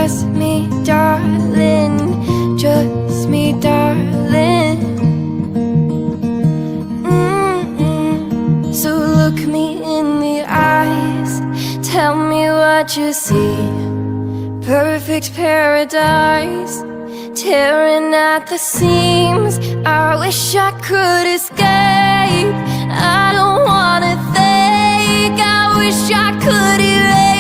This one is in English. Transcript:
Trust me, darling, trust me, darling. So look me in the eyes, tell me what you see. Perfect paradise, tearing at the seams. I wish I could escape. I don't wanna think. I wish I could erase